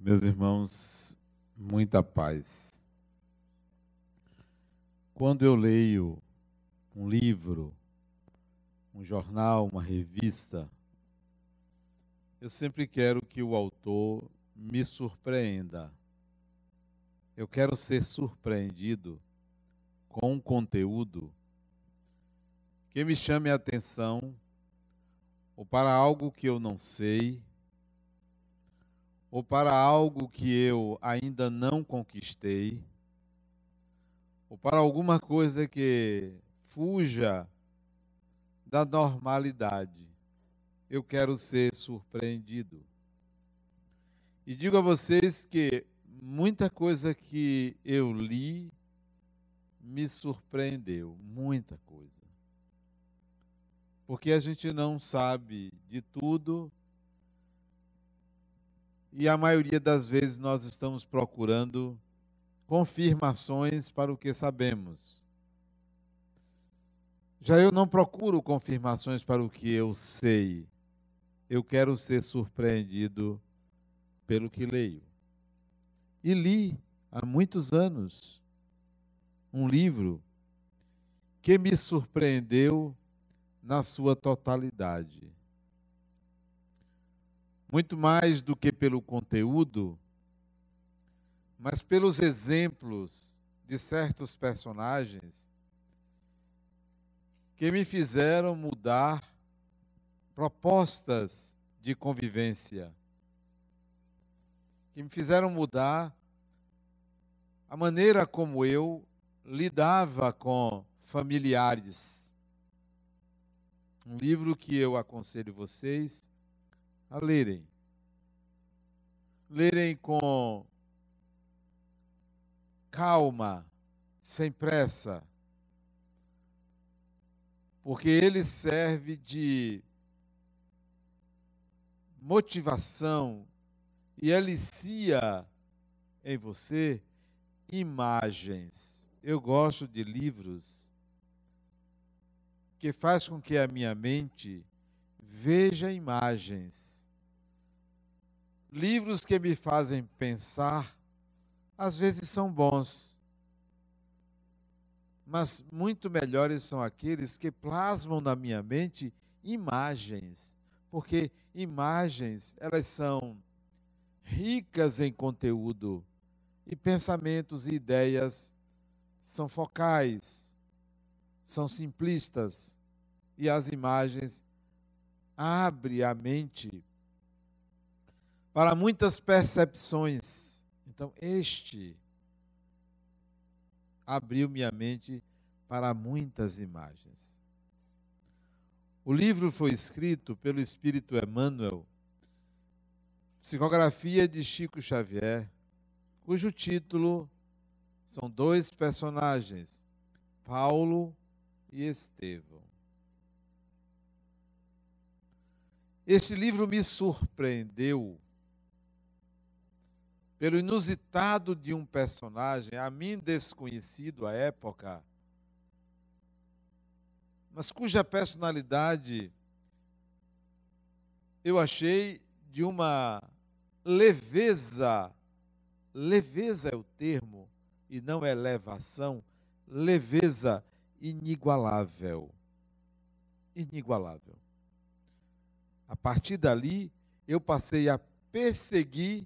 Meus irmãos, muita paz. Quando eu leio um livro, um jornal, uma revista, eu sempre quero que o autor me surpreenda. Eu quero ser surpreendido com um conteúdo que me chame a atenção, ou para algo que eu não sei, ou para algo que eu ainda não conquistei, ou para alguma coisa que fuja da normalidade. Eu quero ser surpreendido. E digo a vocês que muita coisa que eu li me surpreendeu, muita coisa. Porque a gente não sabe de tudo e a maioria das vezes nós estamos procurando confirmações para o que sabemos. Já eu não procuro confirmações para o que eu sei. Eu quero ser surpreendido pelo que leio. E li há muitos anos um livro que me surpreendeu na sua totalidade. Muito mais do que pelo conteúdo, mas pelos exemplos de certos personagens que me fizeram mudar propostas de convivência, que me fizeram mudar a maneira como eu lidava com familiares. Um livro que eu aconselho vocês a lerem. Lerem com calma, sem pressa, porque ele serve de motivação e alicia em você imagens. Eu gosto de livros que faz com que a minha mente veja imagens. Livros que me fazem pensar, às vezes são bons, mas muito melhores são aqueles que plasmam na minha mente imagens, porque imagens, elas são ricas em conteúdo e pensamentos e ideias são focais, são simplistas e as imagens abrem a mente para muitas percepções. Então, este abriu minha mente para muitas imagens. O livro foi escrito pelo Espírito Emmanuel, psicografia de Chico Xavier, cujo título são dois personagens, Paulo e Estevão. Este livro me surpreendeu pelo inusitado de um personagem, a mim desconhecido à época, mas cuja personalidade eu achei de uma leveza é o termo, e não elevação, leveza inigualável. Inigualável. A partir dali, eu passei a perseguir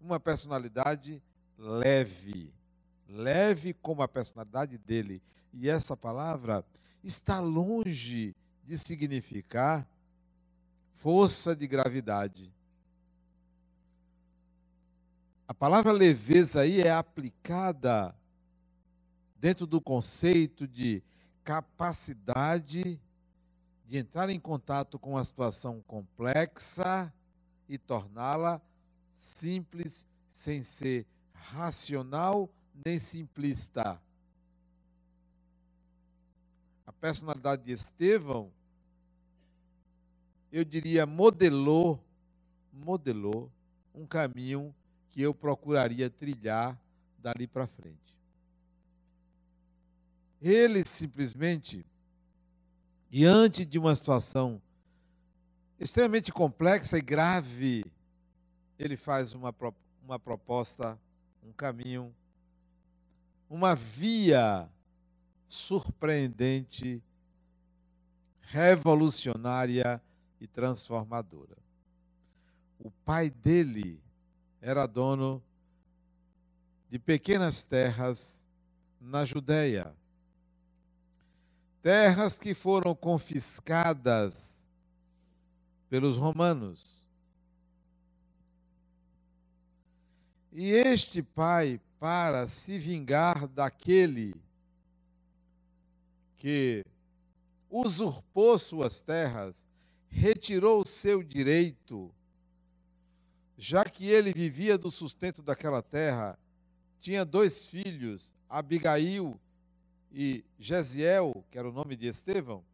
uma personalidade leve como a personalidade dele. E essa palavra está longe de significar força de gravidade. A palavra leveza aí é aplicada dentro do conceito de capacidade de entrar em contato com uma situação complexa e torná-la simples, sem ser racional nem simplista. A personalidade de Estevão, eu diria, modelou um caminho que eu procuraria trilhar dali para frente. Ele simplesmente, diante de uma situação extremamente complexa e grave, ele faz uma proposta, um caminho, uma via surpreendente, revolucionária e transformadora. O pai dele era dono de pequenas terras na Judéia. Terras que foram confiscadas pelos romanos. E este pai, para se vingar daquele que usurpou suas terras, retirou o seu direito, já que ele vivia do sustento daquela terra, tinha 2 filhos, Abigail e Jesiel, que era o nome de Estevão.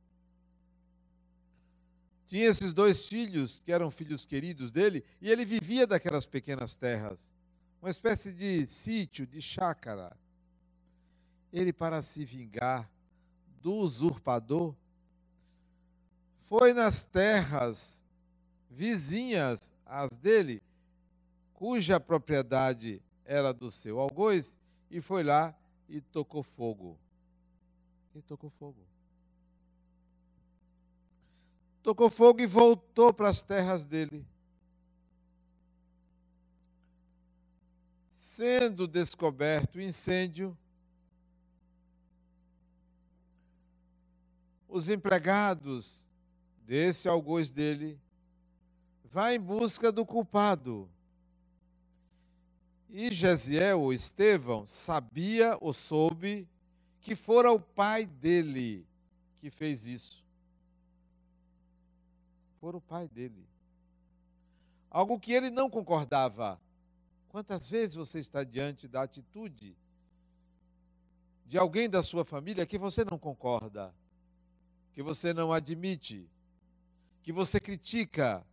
Tinha esses 2 filhos, que eram filhos queridos dele, e ele vivia daquelas pequenas terras, uma espécie de sítio, de chácara. Ele, para se vingar do usurpador, foi nas terras vizinhas às dele, cuja propriedade era do seu algoz, e foi lá e tocou fogo. Tocou fogo e voltou para as terras dele. Sendo descoberto o incêndio, os empregados desse algoz dele vão em busca do culpado. E Jesiel, ou Estevão, sabia ou soube que fora o pai dele que fez isso. Fora o pai dele. Algo que ele não concordava. Quantas vezes você está diante da atitude de alguém da sua família que você não concorda, que você não admite, que você critica,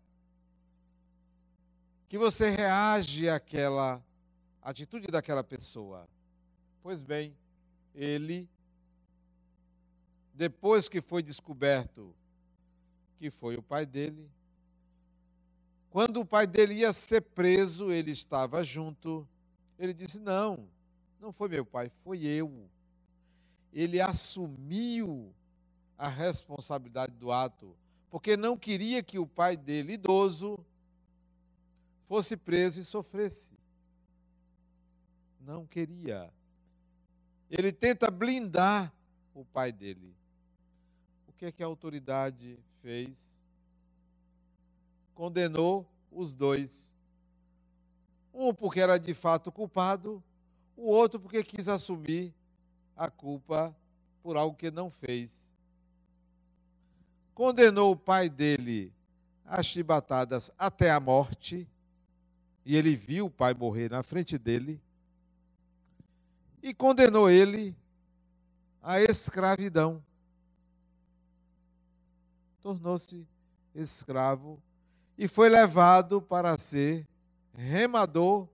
que você reage àquela atitude daquela pessoa? Pois bem, ele, depois que foi descoberto que foi o pai dele, quando o pai dele ia ser preso, ele estava junto, ele disse: não foi meu pai, foi eu. Ele assumiu a responsabilidade do ato, porque não queria que o pai dele, idoso, fosse preso e sofresse. Não queria. Ele tenta blindar o pai dele. O que é que a autoridade fez? Condenou os 2. Um porque era de fato culpado, o outro porque quis assumir a culpa por algo que não fez. Condenou o pai dele a chibatadas até a morte, e ele viu o pai morrer na frente dele, e condenou ele à escravidão. Tornou-se escravo e foi levado para ser remador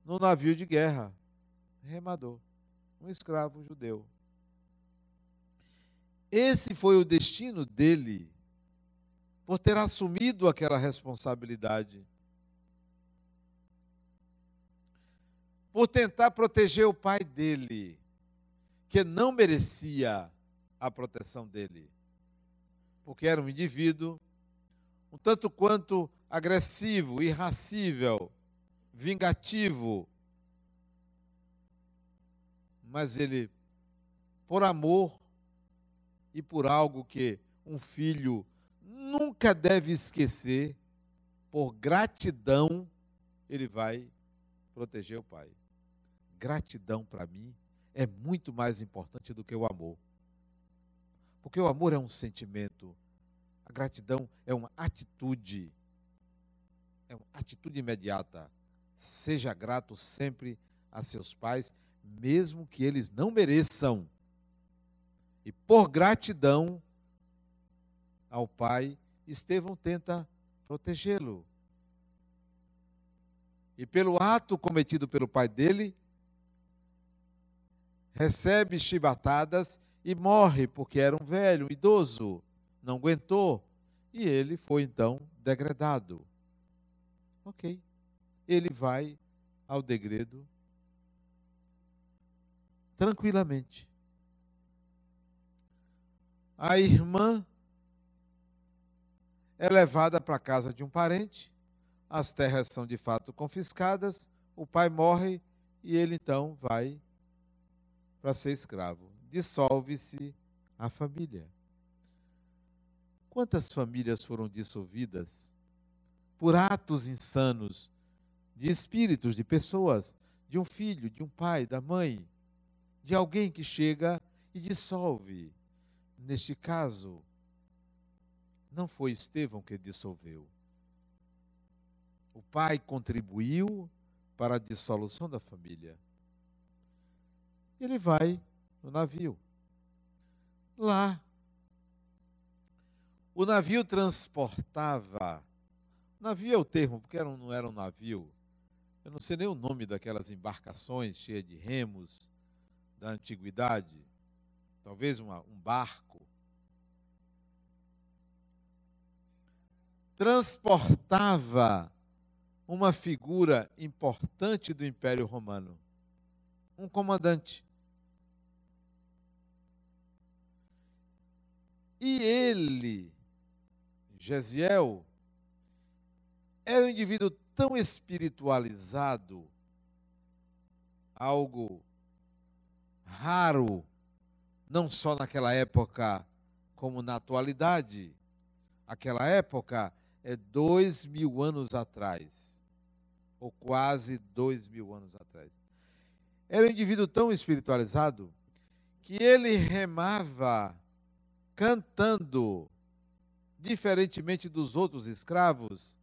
no navio de guerra. Remador, um escravo judeu. Esse foi o destino dele, por ter assumido aquela responsabilidade, por tentar proteger o pai dele, que não merecia a proteção dele, porque era um indivíduo um tanto quanto agressivo, irracível, vingativo. Mas ele, por amor e por algo que um filho nunca deve esquecer, por gratidão, ele vai proteger o pai. Gratidão, para mim, é muito mais importante do que o amor. Porque o amor é um sentimento, a gratidão é uma atitude imediata. Seja grato sempre a seus pais, mesmo que eles não mereçam. E por gratidão ao pai, Estevão tenta protegê-lo. E pelo ato cometido pelo pai dele, recebe chibatadas e morre, porque era um velho, um idoso, não aguentou. E ele foi então degradado. Ok. ele vai ao degredo tranquilamente. A irmã é levada para a casa de um parente, as terras são de fato confiscadas, o pai morre e ele então vai para ser escravo. Dissolve-se a família. Quantas famílias foram dissolvidas por atos insanos de espíritos, de pessoas, de um filho, de um pai, da mãe, de alguém que chega e dissolve. Neste caso, não foi Estevão que dissolveu. O pai contribuiu para a dissolução da família. Ele vai no navio. Lá, o navio transportava. Navio é o termo, porque não era um navio. Eu não sei nem o nome daquelas embarcações cheias de remos da antiguidade. Talvez um barco. Transportava uma figura importante do Império Romano. Um comandante. E ele, Gesiel, é um indivíduo tão espiritualizado, algo raro, não só naquela época, como na atualidade. Aquela época é 2000 anos atrás, ou quase 2000 anos atrás. Era um indivíduo tão espiritualizado que ele remava cantando, diferentemente dos outros escravos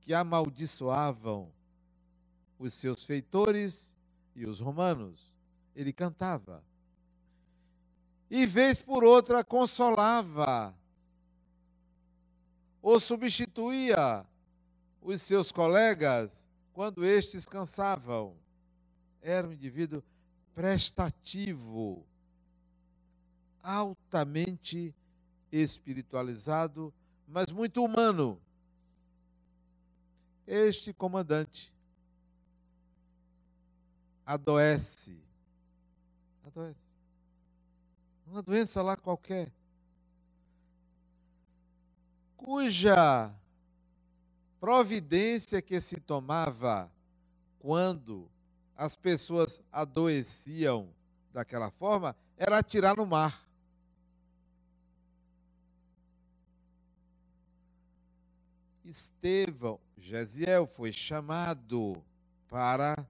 que amaldiçoavam os seus feitores e os romanos. Ele cantava. E vez por outra consolava ou substituía os seus colegas quando estes cansavam. Era um indivíduo prestativo, altamente espiritualizado, mas muito humano. Este comandante adoece. Uma doença lá qualquer, cuja providência que se tomava quando as pessoas adoeciam daquela forma era atirar no mar. Estevão, Gesiel, foi chamado para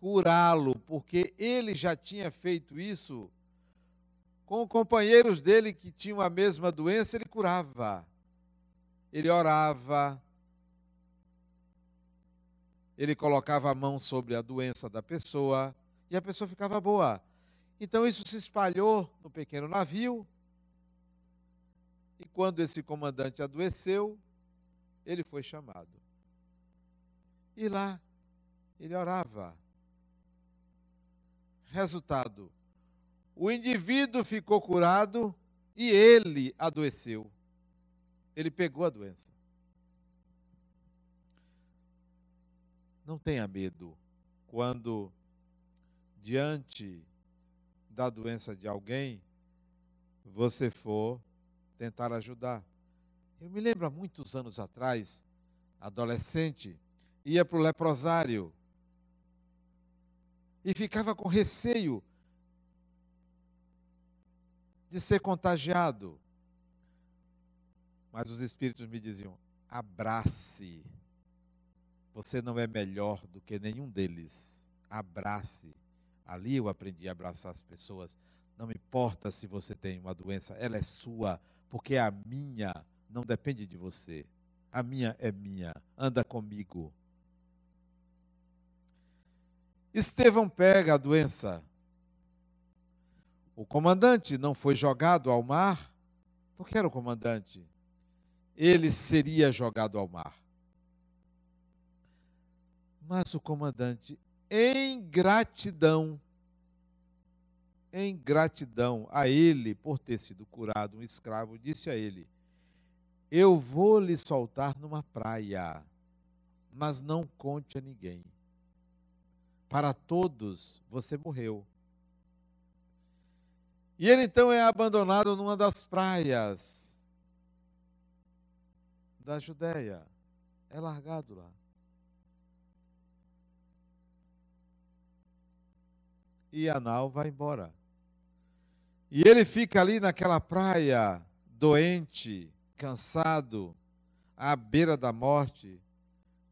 curá-lo, porque ele já tinha feito isso com companheiros dele que tinham a mesma doença, ele curava. Ele orava, ele colocava a mão sobre a doença da pessoa e a pessoa ficava boa. Então isso se espalhou no pequeno navio. E quando esse comandante adoeceu, ele foi chamado. E lá, ele orava. Resultado, o indivíduo ficou curado e ele adoeceu. Ele pegou a doença. Não tenha medo quando, diante da doença de alguém, você for tentar ajudar. Eu me lembro há muitos anos atrás, adolescente, ia para o leprosário e ficava com receio de ser contagiado. Mas os espíritos me diziam: abrace. Você não é melhor do que nenhum deles. Abrace. Ali eu aprendi a abraçar as pessoas. Não importa se você tem uma doença, ela é sua, porque a minha não depende de você. A minha é minha. Anda comigo. Estevão pega a doença. O comandante não foi jogado ao mar, porque era o comandante. Ele seria jogado ao mar. Mas o comandante, em gratidão a ele por ter sido curado, um escravo, disse a ele: eu vou lhe soltar numa praia, mas não conte a ninguém. Para todos você morreu. E ele então é abandonado numa das praias da Judéia. É largado lá. E a nau vai embora. E ele fica ali naquela praia, doente, cansado, à beira da morte,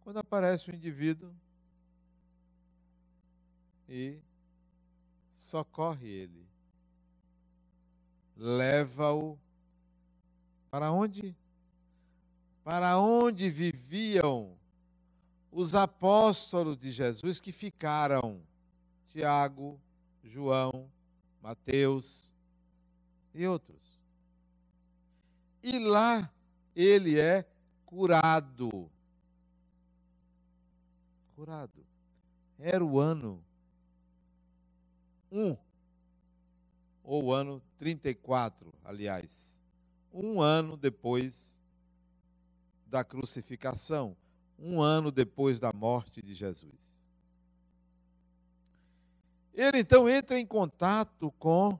quando aparece um indivíduo e socorre ele. Leva-o para onde? Para onde viviam os apóstolos de Jesus que ficaram. Tiago, João, Mateus e outros. E lá ele é curado. Curado. Era o ano 1, ou o ano 34, aliás. Um ano depois da crucificação. Um ano depois da morte de Jesus. Ele então entra em contato com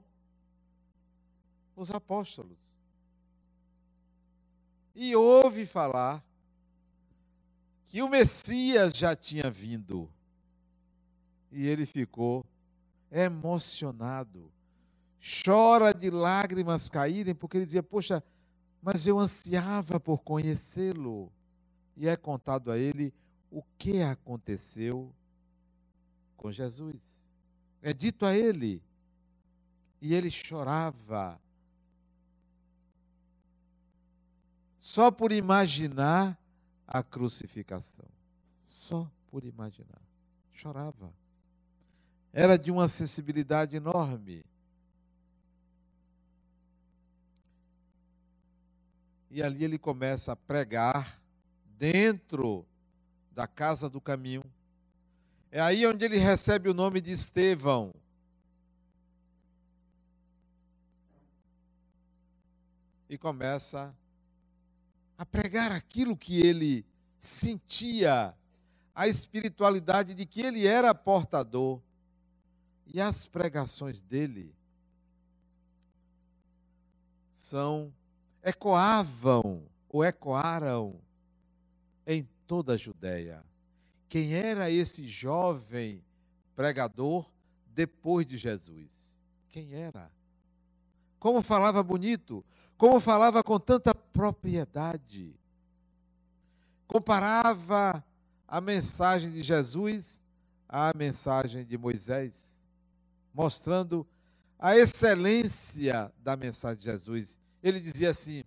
os apóstolos. E ouve falar que o Messias já tinha vindo. E ele ficou emocionado. Chora de lágrimas caírem, porque ele dizia, poxa, mas eu ansiava por conhecê-lo. E é contado a ele o que aconteceu com Jesus. É dito a ele. E ele chorava. Só por imaginar a crucificação. Só por imaginar. Chorava. Era de uma sensibilidade enorme. E ali ele começa a pregar dentro da casa do caminho. É aí onde ele recebe o nome de Estevão. E começa a pregar aquilo que ele sentia, a espiritualidade de que ele era portador. E as pregações dele ecoavam ou ecoaram em toda a Judéia. Quem era esse jovem pregador depois de Jesus? Quem era? Como falava bonito, como falava com tanta propriedade. Comparava a mensagem de Jesus à mensagem de Moisés, mostrando a excelência da mensagem de Jesus. Ele dizia assim,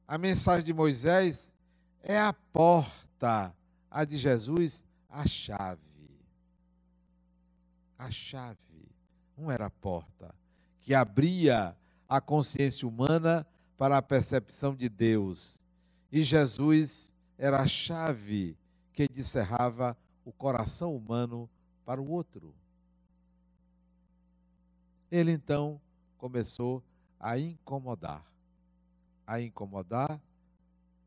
a mensagem de Moisés é a porta, a de Jesus, a chave. A chave. Não era a porta, que abria a consciência humana para a percepção de Deus. E Jesus era a chave que descerrava o coração humano para o outro. Ele então começou a incomodar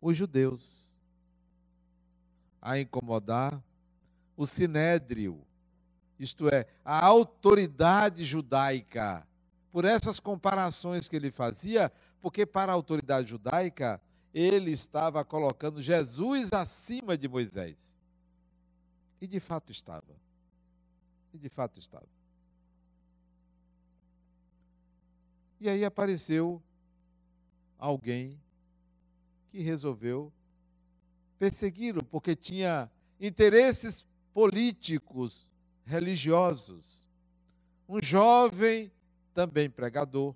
os judeus, a incomodar o sinédrio, isto é, a autoridade judaica, por essas comparações que ele fazia, porque para a autoridade judaica, ele estava colocando Jesus acima de Moisés. E de fato estava. E aí apareceu alguém que resolveu persegui-lo, porque tinha interesses políticos, religiosos. Um jovem, também pregador,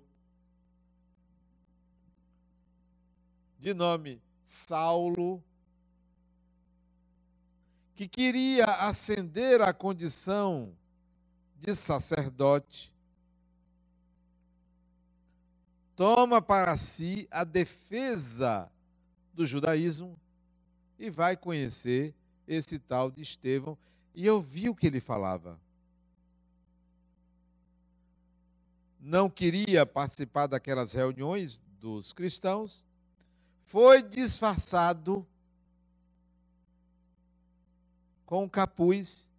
de nome Saulo, que queria ascender à condição de sacerdote, toma para si a defesa do judaísmo e vai conhecer esse tal de Estevão e ouvir o que ele falava. Não queria participar daquelas reuniões dos cristãos, foi disfarçado com um capuz,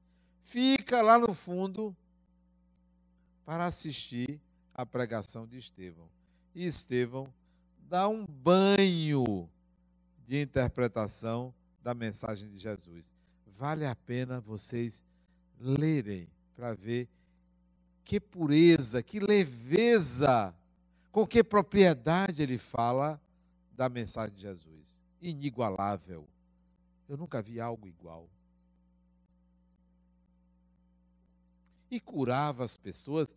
fica lá no fundo para assistir a pregação de Estevão. E Estevão dá um banho de interpretação da mensagem de Jesus. Vale a pena vocês lerem para ver que pureza, que leveza, com que propriedade ele fala da mensagem de Jesus. Inigualável. Eu nunca vi algo igual. E curava as pessoas.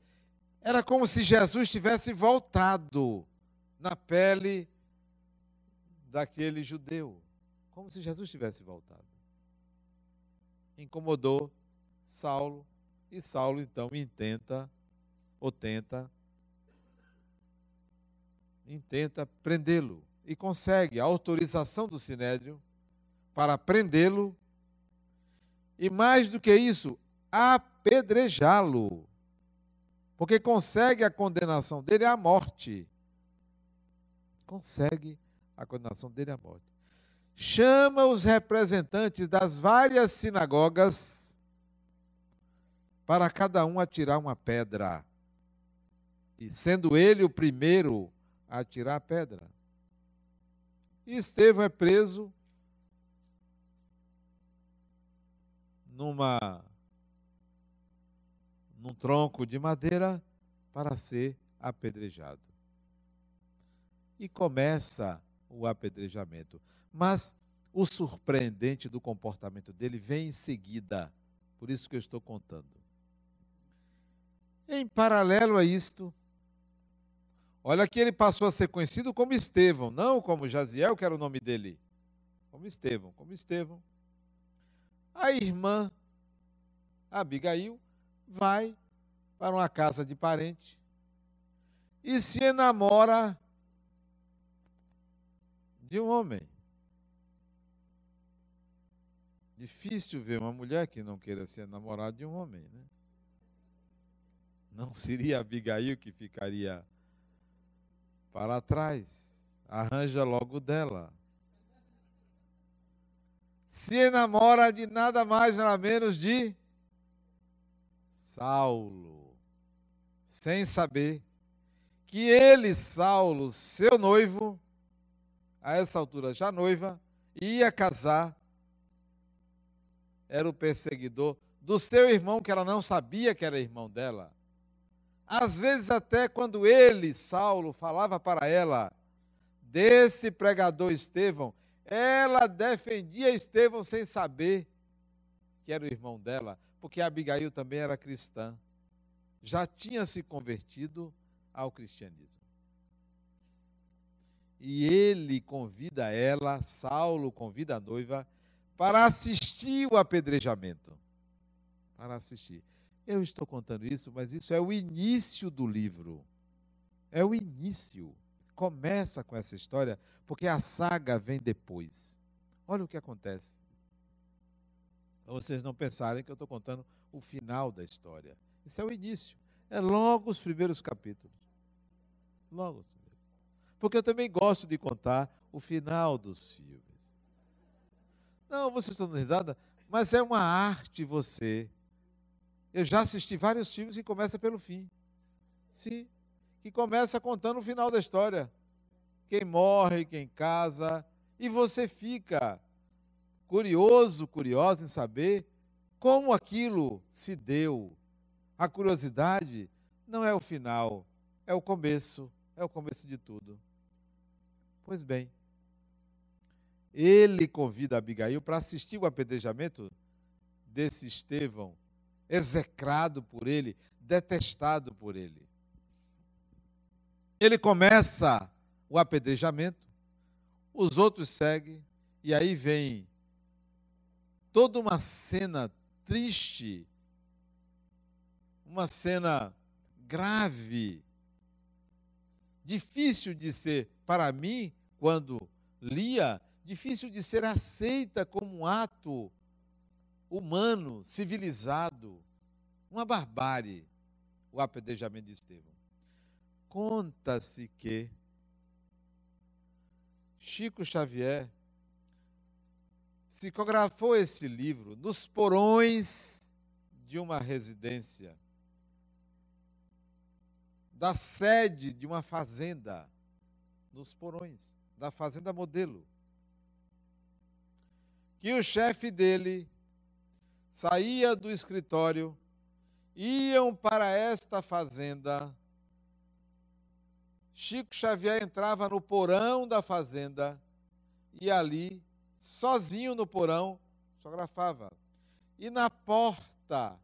Era como se Jesus tivesse voltado na pele daquele judeu. Como se Jesus tivesse voltado. Incomodou Saulo, e Saulo então intenta prendê-lo. E consegue a autorização do Sinédrio para prendê-lo. E mais do que isso, apedrejá-lo. Porque consegue a condenação dele à morte. Consegue a condenação dele à morte. Chama os representantes das várias sinagogas para cada um atirar uma pedra. E sendo ele o primeiro a atirar a pedra. E Estevão é preso num tronco de madeira para ser apedrejado. E começa o apedrejamento. Mas o surpreendente do comportamento dele vem em seguida. Por isso que eu estou contando. Em paralelo a isto, olha que ele passou a ser conhecido como Estevão, não como Jaziel, que era o nome dele. Como Estevão. A irmã Abigail vai para uma casa de parente e se enamora de um homem. Difícil ver uma mulher que não queira ser namorada de um homem, né? Não seria Abigail que ficaria para trás. Arranja logo dela. Se enamora de nada mais, nada menos de Saulo. Sem saber que ele, Saulo, seu noivo, a essa altura já noiva, ia casar, era o perseguidor do seu irmão, que ela não sabia que era irmão dela. Às vezes até quando ele, Saulo, falava para ela desse pregador Estevão, ela defendia Estevão sem saber que era o irmão dela, porque Abigail também era cristã. Já tinha se convertido ao cristianismo. E ele convida ela, Saulo convida a noiva, para assistir o apedrejamento. Para assistir. Eu estou contando isso, mas isso é o início do livro. É o início. Começa com essa história, porque a saga vem depois. Olha o que acontece. Para vocês não pensarem que eu estou contando o final da história. Isso é o início. É logo os primeiros capítulos. Logo os primeiros. Porque eu também gosto de contar o final dos filmes. Não, vocês estão dando risada, mas é uma arte você. Eu já assisti vários filmes que começam pelo fim. Sim, que começa contando o final da história. Quem morre, quem casa. E você fica curiosa em saber como aquilo se deu. A curiosidade não é o final, é o começo de tudo. Pois bem, ele convida Abigail para assistir o apedrejamento desse Estevão, execrado por ele, detestado por ele. Ele começa o apedrejamento, os outros seguem, e aí vem toda uma cena triste, uma cena grave, difícil de ser, para mim, quando lia, difícil de ser aceita como um ato humano, civilizado, uma barbárie, o apedrejamento de Estevão. Conta-se que Chico Xavier psicografou esse livro nos porões de uma residência, da sede de uma fazenda, nos porões da fazenda modelo, que o chefe dele saía do escritório, iam para esta fazenda, Chico Xavier entrava no porão da fazenda e ali, sozinho no porão, psicografava. E na porta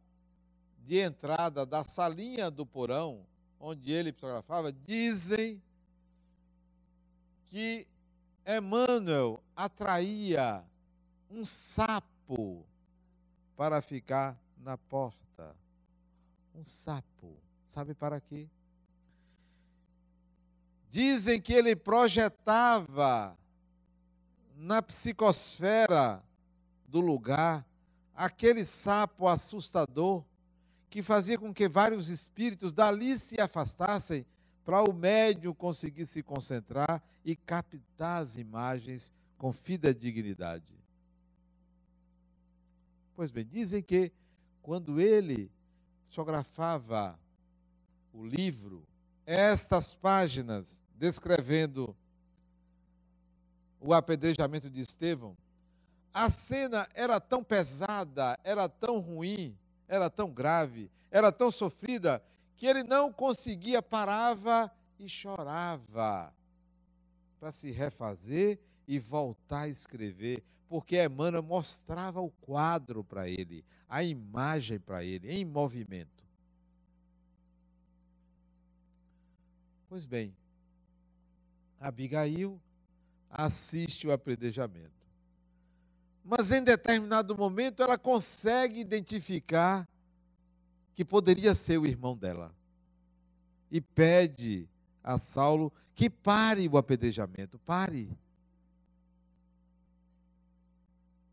de entrada da salinha do porão, onde ele psicografava, dizem que Emmanuel atraía um sapo para ficar na porta. Um sapo. Sabe para quê? Dizem que ele projetava na psicosfera do lugar aquele sapo assustador que fazia com que vários espíritos dali se afastassem para o médium conseguir se concentrar e captar as imagens com fidedignidade. Pois bem, dizem que quando ele psicografava o livro, estas páginas descrevendo o apedrejamento de Estevão, a cena era tão pesada, era tão ruim, era tão grave, era tão sofrida, que ele não conseguia, parava e chorava para se refazer e voltar a escrever, porque Emmanuel mostrava o quadro para ele, a imagem para ele, em movimento. Pois bem, Abigail assiste o apedrejamento. Mas em determinado momento ela consegue identificar que poderia ser o irmão dela. E pede a Saulo que pare o apedrejamento, pare.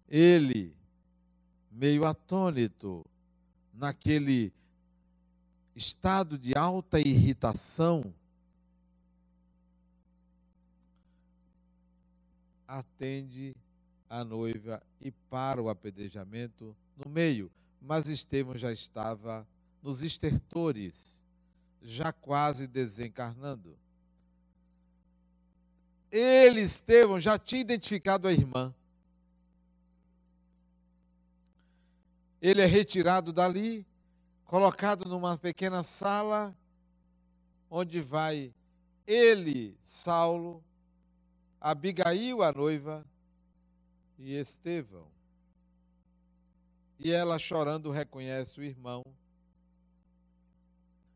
Ele, meio atônito, naquele estado de alta irritação, atende a noiva e para o apedrejamento no meio, mas Estevão já estava nos estertores, já quase desencarnando. Ele, Estevão, já tinha identificado a irmã. Ele é retirado dali, colocado numa pequena sala, onde vai ele, Saulo, Abigail, a noiva, e Estevão. E ela, chorando, reconhece o irmão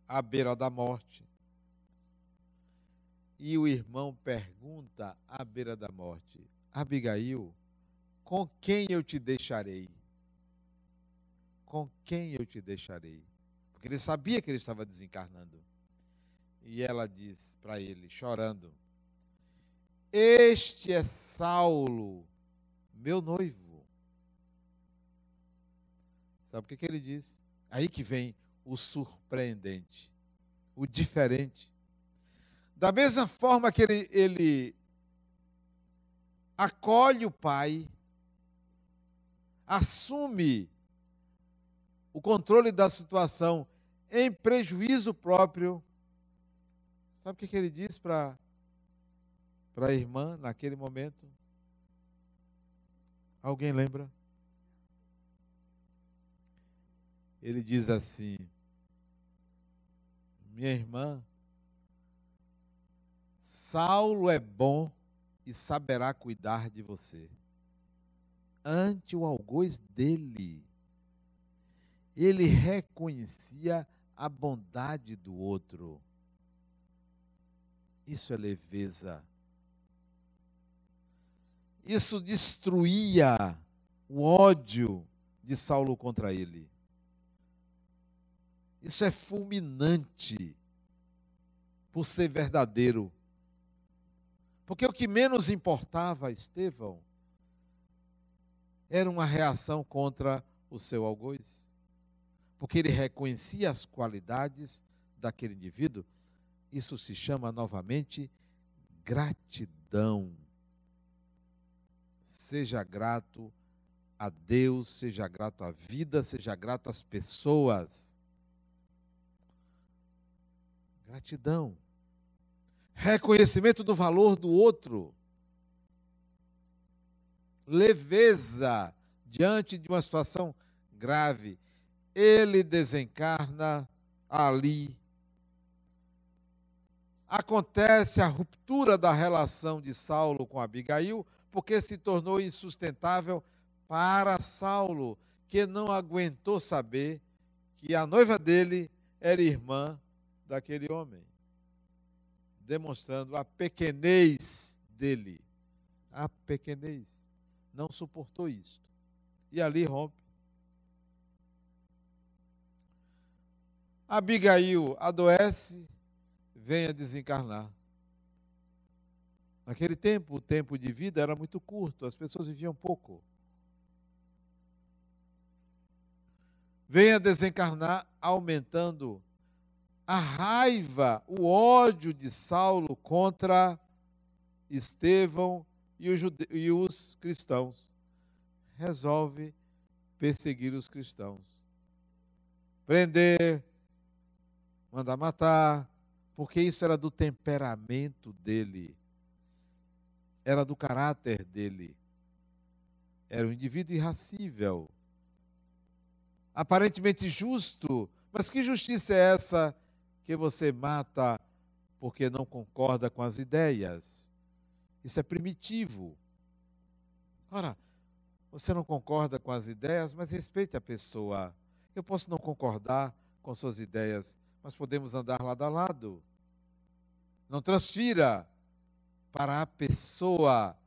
à beira da morte. E o irmão pergunta à beira da morte: Abigail, com quem eu te deixarei? Com quem eu te deixarei? Porque ele sabia que ele estava desencarnando. E ela diz para ele, chorando: este é Saulo, meu noivo. Sabe o que ele diz? Aí que vem o surpreendente, o diferente. Da mesma forma que ele acolhe o pai, assume o controle da situação em prejuízo próprio. Sabe o que ele diz para a irmã naquele momento? Alguém lembra? Ele diz assim: minha irmã, Saulo é bom e saberá cuidar de você. Ante o algoz dele, ele reconhecia a bondade do outro. Isso é leveza. Isso destruía o ódio de Saulo contra ele. Isso é fulminante por ser verdadeiro. Porque o que menos importava a Estevão era uma reação contra o seu algoz. Porque ele reconhecia as qualidades daquele indivíduo. Isso se chama novamente gratidão. seja grato a Deus, seja grato à vida, seja grato às pessoas. Gratidão. Reconhecimento do valor do outro. Leveza diante de uma situação grave. Ele desencarna ali. Acontece a ruptura da relação de Saulo com Abigail, porque se tornou insustentável para Saulo, que não aguentou saber que a noiva dele era irmã daquele homem, demonstrando a pequenez dele. A pequenez. Não suportou isso. E ali rompe. Abigail adoece, vem a desencarnar. Naquele tempo, o tempo de vida era muito curto, as pessoas viviam pouco. Vem a desencarnar, aumentando a raiva, o ódio de Saulo contra Estevão e os cristãos. Resolve perseguir os cristãos. Prender, mandar matar, porque isso era do temperamento dele. Era do caráter dele. Era um indivíduo irracível. Aparentemente justo, mas que justiça é essa que você mata porque não concorda com as ideias? Isso é primitivo. Ora, você não concorda com as ideias, mas respeite a pessoa. Eu posso não concordar com suas ideias, mas podemos andar lado a lado. Não transfira para a pessoa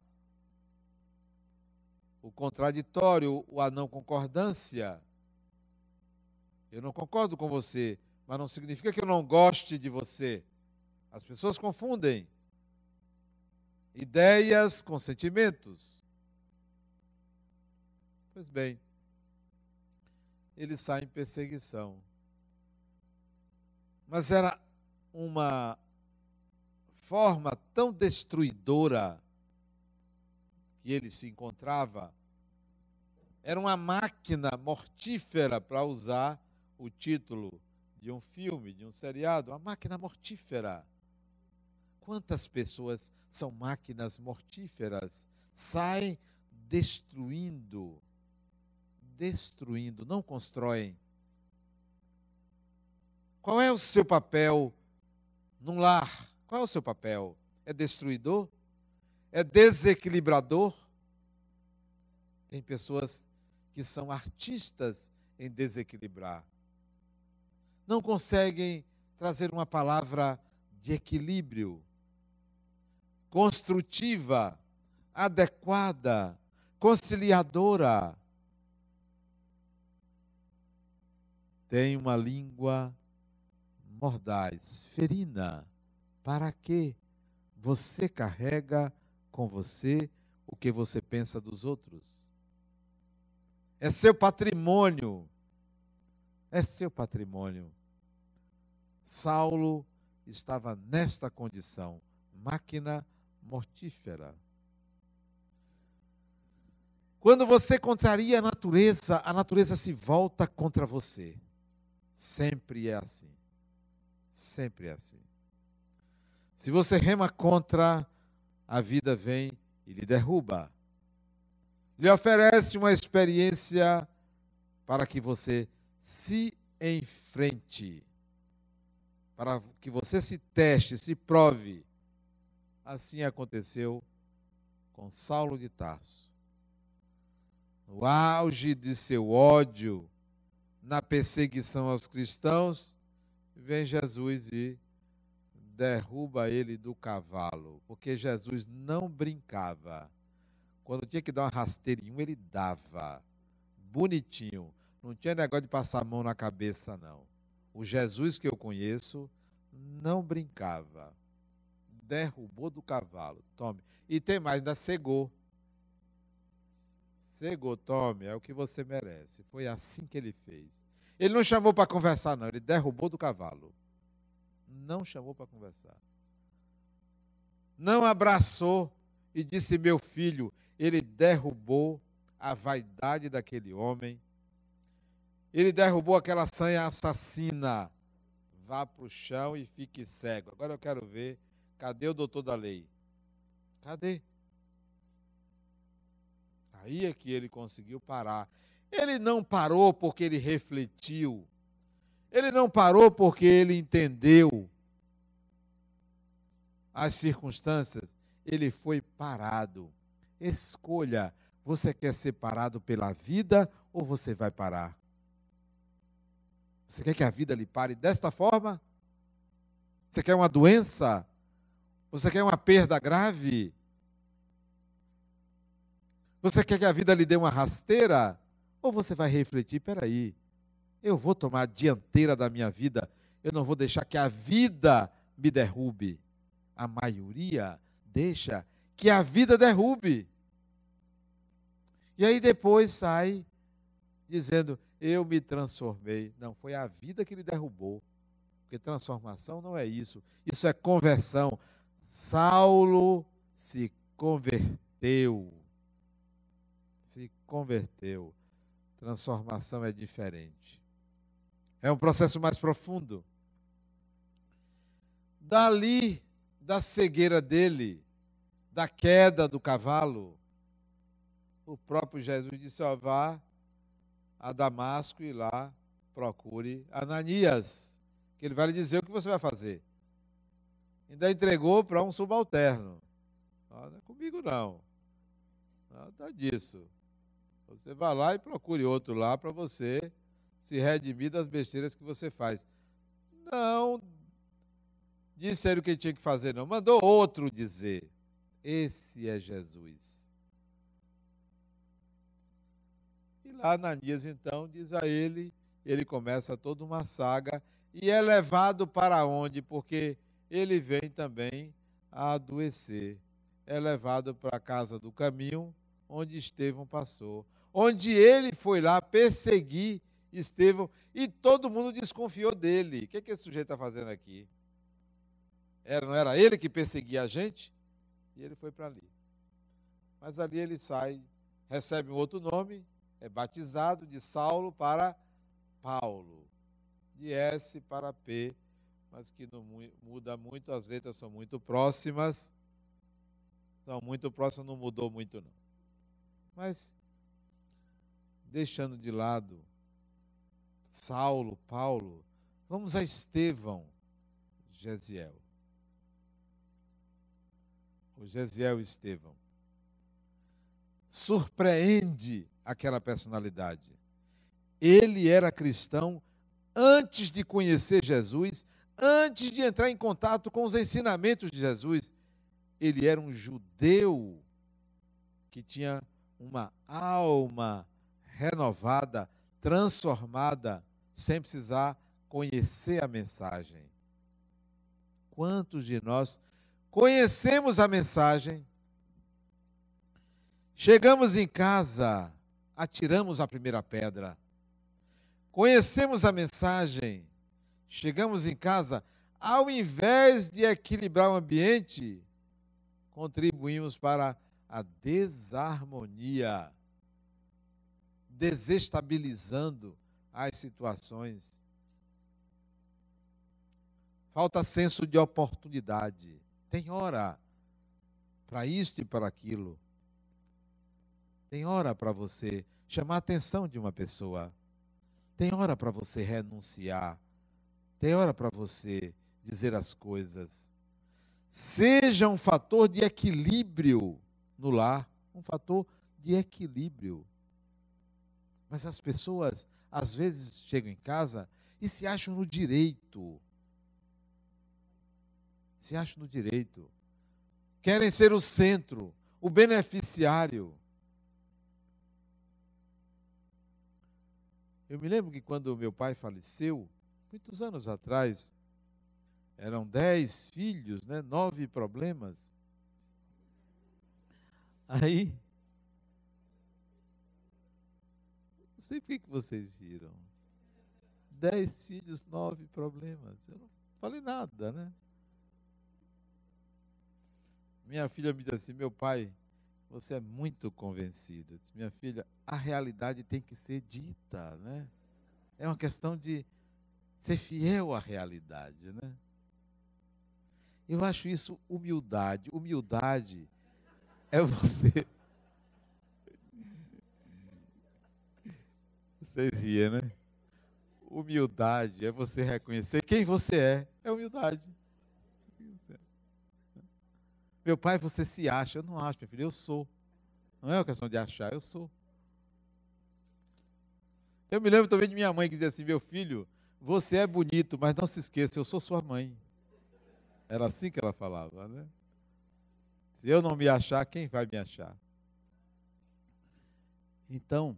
o contraditório, a não concordância. Eu não concordo com você, mas não significa que eu não goste de você. As pessoas confundem ideias com sentimentos. Pois bem, ele sai em perseguição. Mas era uma forma tão destruidora que ele se encontrava. Era uma máquina mortífera, para usar o título de um filme, de um seriado, uma máquina mortífera. Quantas pessoas são máquinas mortíferas? Saem destruindo, não constroem. Qual é o seu papel num lar? Qual é o seu papel? É destruidor? É desequilibrador? Tem pessoas que são artistas em desequilibrar. Não conseguem trazer uma palavra de equilíbrio, construtiva, adequada, conciliadora. Tem uma língua mordaz, ferina. Para quê? Você carrega com você o que você pensa dos outros. É seu patrimônio. É seu patrimônio. Saulo estava nesta condição, máquina mortífera. Quando você contraria a natureza se volta contra você. Sempre é assim. Sempre é assim. Se você rema contra, a vida vem e lhe derruba. Lhe oferece uma experiência para que você se enfrente, para que você se teste, se prove. Assim aconteceu com Saulo de Tarso. No auge de seu ódio, na perseguição aos cristãos, vem Jesus e derruba ele do cavalo, porque Jesus não brincava. Quando tinha que dar uma rasteira em um, ele dava, bonitinho. Não tinha negócio de passar a mão na cabeça, não. O Jesus que eu conheço não brincava. Derrubou do cavalo. Tome. E tem mais, ainda cegou. Cegou, tome, é o que você merece. Foi assim que ele fez. Ele não chamou para conversar, não. Ele derrubou do cavalo. Não chamou para conversar. Não abraçou e disse: meu filho, ele derrubou a vaidade daquele homem, ele derrubou aquela sanha assassina. Vá para o chão e fique cego. Agora eu quero ver, cadê o doutor da lei? Cadê? Aí é que ele conseguiu parar. Ele não parou porque ele refletiu. Ele não parou porque ele entendeu as circunstâncias. Ele foi parado. Escolha, você quer ser parado pela vida ou você vai parar? Você quer que a vida lhe pare desta forma? Você quer uma doença? Você quer uma perda grave? Você quer que a vida lhe dê uma rasteira? Ou você vai refletir, peraí, eu vou tomar a dianteira da minha vida, eu não vou deixar que a vida me derrube. A maioria deixa que a vida derrube. E aí depois sai dizendo, eu me transformei. Não, foi a vida que lhe derrubou. Porque transformação não é isso. Isso é conversão. Saulo se converteu. Se converteu. Transformação é diferente. É um processo mais profundo. Dali, da cegueira dele, da queda do cavalo, o próprio Jesus disse, ó, vá a Damasco e lá procure Ananias, que ele vai lhe dizer o que você vai fazer. Ainda entregou para um subalterno. Não é comigo não. Nada disso. Você vai lá e procure outro lá para você se redimir das besteiras que você faz. Não disse ele o que ele tinha que fazer, não. Mandou outro dizer. Esse é Jesus. E lá Ananias, então, diz a ele, ele começa toda uma saga e é levado para onde? Porque ele vem também a adoecer. É levado para a casa do caminho, onde Estevão passou. Onde ele foi lá perseguir Estevão e todo mundo desconfiou dele. O que esse sujeito está fazendo aqui? Não era ele que perseguia a gente? E ele foi para ali. Mas ali ele sai, recebe um outro nome, é batizado de Saulo para Paulo, de S para P, mas que não muda muito, as letras são muito próximas, não mudou muito não. Mas, deixando de lado Saulo, Paulo, vamos a Estevão, Gesiel. O Gesiel Estevão surpreende aquela personalidade. Ele era cristão antes de conhecer Jesus, antes de entrar em contato com os ensinamentos de Jesus. Ele era um judeu que tinha uma alma renovada, transformada, sem precisar conhecer a mensagem. Quantos de nós conhecemos a mensagem, chegamos em casa, atiramos a primeira pedra. Conhecemos a mensagem, chegamos em casa, ao invés de equilibrar o ambiente, contribuímos para a desarmonia, desestabilizando as situações. Falta senso de oportunidade. Tem hora para isto e para aquilo. Tem hora para você chamar a atenção de uma pessoa. Tem hora para você renunciar. Tem hora para você dizer as coisas. Seja um fator de equilíbrio no lar. Um fator de equilíbrio. Mas as pessoas, às vezes, chegam em casa e se acham no direito. Se acham no direito. Querem ser o centro, o beneficiário. Eu me lembro que quando meu pai faleceu, muitos anos atrás, eram 10 filhos, 9 problemas. Aí, não sei por que vocês viram. 10 filhos, 9 problemas. Eu não falei nada, Minha filha me disse assim, meu pai, você é muito convencido. Eu disse, minha filha, a realidade tem que ser dita, né? É uma questão de ser fiel à realidade, né? Eu acho isso humildade. Humildade é você... Vocês riem, né? Humildade é você reconhecer quem você é. É humildade. Meu pai, você se acha. Eu não acho, meu filho, eu sou. Não é uma questão de achar, eu sou. Eu me lembro também de minha mãe que dizia assim, meu filho, você é bonito, mas não se esqueça, eu sou sua mãe. Era assim que ela falava, né? Se eu não me achar, quem vai me achar? Então,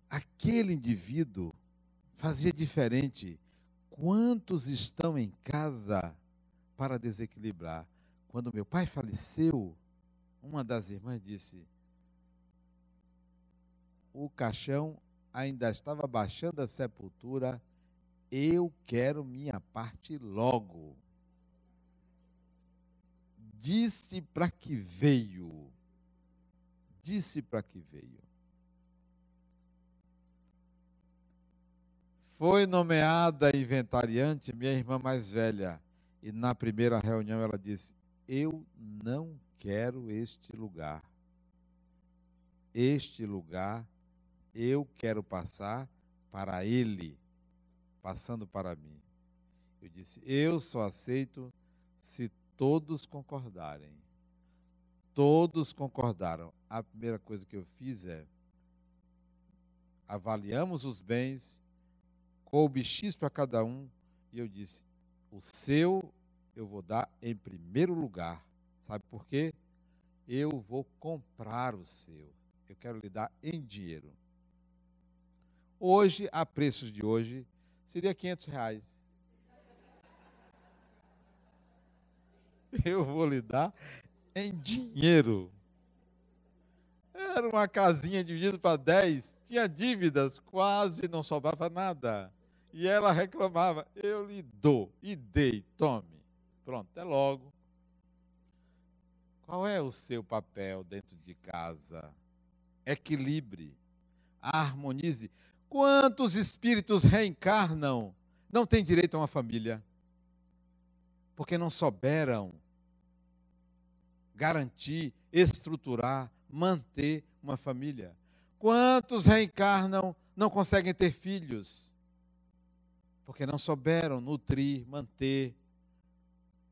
aquele indivíduo fazia diferente. Quantos estão em casa para desequilibrar? Quando meu pai faleceu, uma das irmãs disse, o caixão ainda estava baixando a sepultura, eu quero minha parte logo. Disse para que veio. Disse para que veio. Foi nomeada inventariante minha irmã mais velha. E na primeira reunião ela disse, eu não quero este lugar. Este lugar eu quero passar para ele, passando para mim. Eu disse, eu só aceito se todos concordarem. Todos concordaram. A primeira coisa que eu fiz é, avaliamos os bens, coube X para cada um, e eu disse, o seu eu vou dar em primeiro lugar. Sabe por quê? Eu vou comprar o seu. Eu quero lhe dar em dinheiro. Hoje, a preços de hoje, seria R$500. Eu vou lhe dar em dinheiro. Era uma casinha dividida para 10, tinha dívidas, quase não sobrava nada. E ela reclamava, eu lhe dou, e dei, tome. Pronto, até logo. Qual é o seu papel dentro de casa? Equilibre, harmonize. Quantos espíritos reencarnam, não têm direito a uma família? Porque não souberam garantir, estruturar, manter uma família. Quantos reencarnam, não conseguem ter filhos? Porque não souberam nutrir, manter.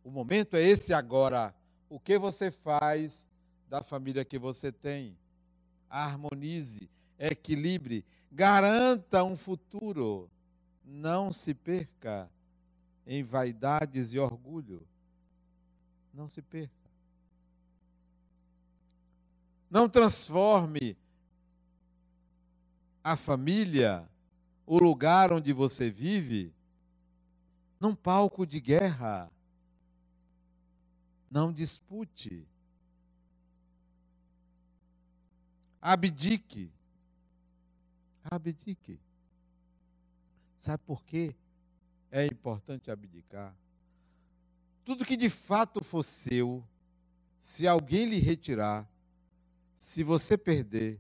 O momento é esse agora. O que você faz da família que você tem? Harmonize, equilibre, garanta um futuro. Não se perca em vaidades e orgulho. Não se perca. Não transforme a família, o lugar onde você vive, num palco de guerra. Não dispute. Abdique. Abdique. Sabe por quê é importante abdicar? Tudo que de fato for seu, se alguém lhe retirar, se você perder,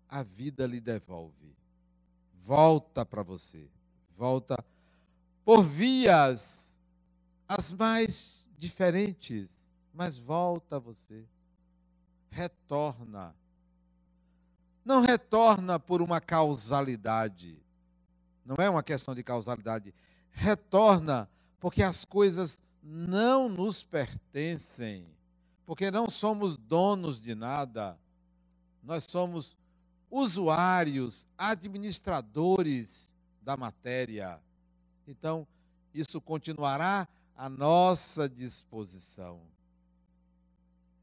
a vida lhe devolve. Volta para você. Volta por vias as mais diferentes, mas volta a você. Retorna. Não retorna por uma causalidade. Não é uma questão de causalidade. Retorna porque as coisas não nos pertencem. Porque não somos donos de nada. Nós somos usuários, administradores da matéria. Então, isso continuará à nossa disposição.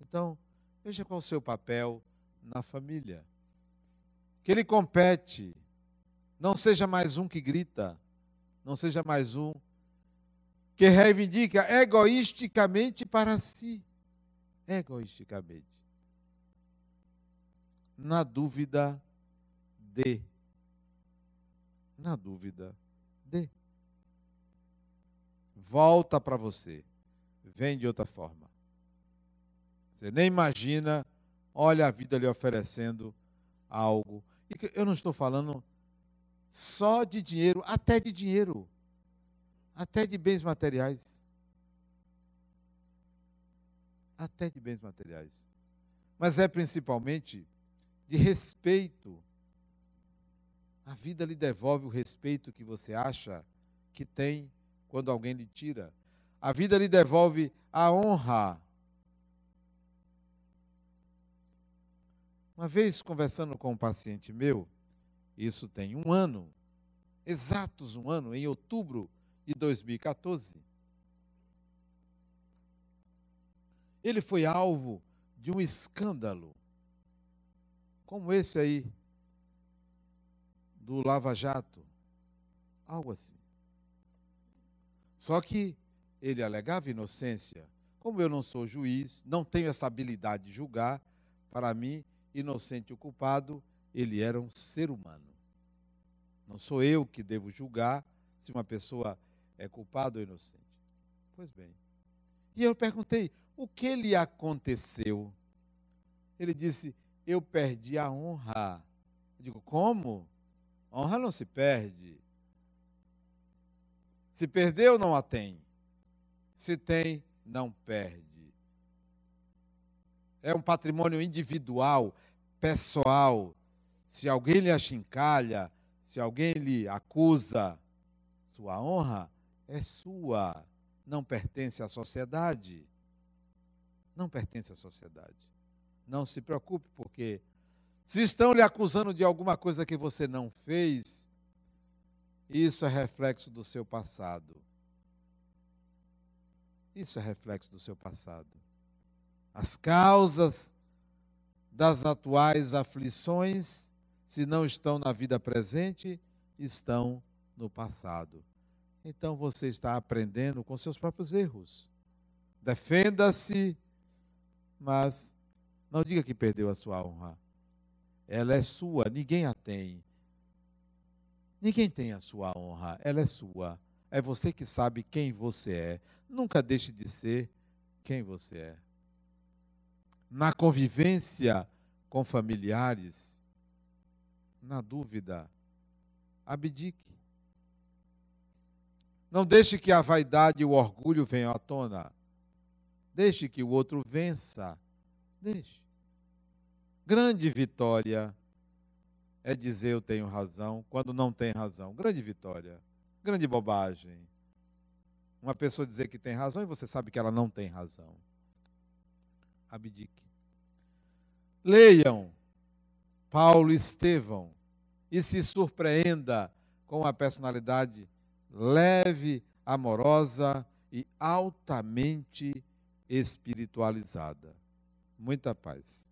Então, veja qual é o seu papel na família. Que ele compete. Não seja mais um que grita. Não seja mais um que reivindica egoisticamente para si. Egoisticamente. Na dúvida, dê. Na dúvida, dê. Volta para você. Vem de outra forma. Você nem imagina, olha a vida lhe oferecendo algo. E eu não estou falando só de dinheiro, até de dinheiro, até de bens materiais. Até de bens materiais. Mas é principalmente de respeito. A vida lhe devolve o respeito que você acha que tem quando alguém lhe tira. A vida lhe devolve a honra. Uma vez conversando com um paciente meu, isso tem um ano, exatos um ano, em outubro de 2014, ele foi alvo de um escândalo, como esse aí, do Lava Jato, algo assim. Só que ele alegava inocência. Como eu não sou juiz, não tenho essa habilidade de julgar, para mim, inocente ou culpado, ele era um ser humano. Não sou eu que devo julgar se uma pessoa é culpada ou inocente. Pois bem. E eu perguntei, o que lhe aconteceu? Ele disse, eu perdi a honra. Eu digo, como? A honra não se perde. Se perdeu, não a tem. Se tem, não perde. É um patrimônio individual, pessoal. Se alguém lhe achincalha, se alguém lhe acusa, sua honra é sua. Não pertence à sociedade. Não pertence à sociedade. Não se preocupe, porque se estão lhe acusando de alguma coisa que você não fez, isso é reflexo do seu passado. Isso é reflexo do seu passado. As causas das atuais aflições, se não estão na vida presente, estão no passado. Então você está aprendendo com seus próprios erros. Defenda-se, mas não diga que perdeu a sua honra. Ela é sua, ninguém a tem. Ninguém tem a sua honra, ela é sua. É você que sabe quem você é. Nunca deixe de ser quem você é. Na convivência com familiares, na dúvida, abdique. Não deixe que a vaidade e o orgulho venham à tona. Deixe que o outro vença. Deixe. Grande vitória é dizer eu tenho razão quando não tem razão. Grande vitória. Grande bobagem. Uma pessoa dizer que tem razão e você sabe que ela não tem razão. Abdique. Leiam Paulo e Estevão e se surpreenda com a personalidade leve, amorosa e altamente espiritualizada. Muita paz.